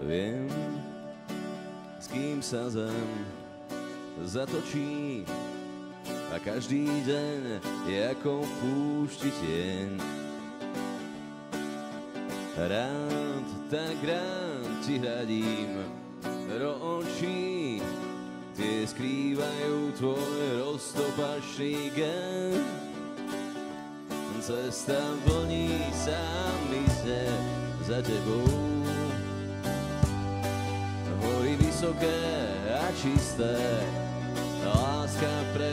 Viem, s kým sa zem zatočí a každý deň je ako v púšti tieň. Rád, tak rád ti hradím do očí, tie skrývajú tvoj roztopačný gen. Cesta vlní sa mysle za tebou, hory vysoké a čisté, láska pre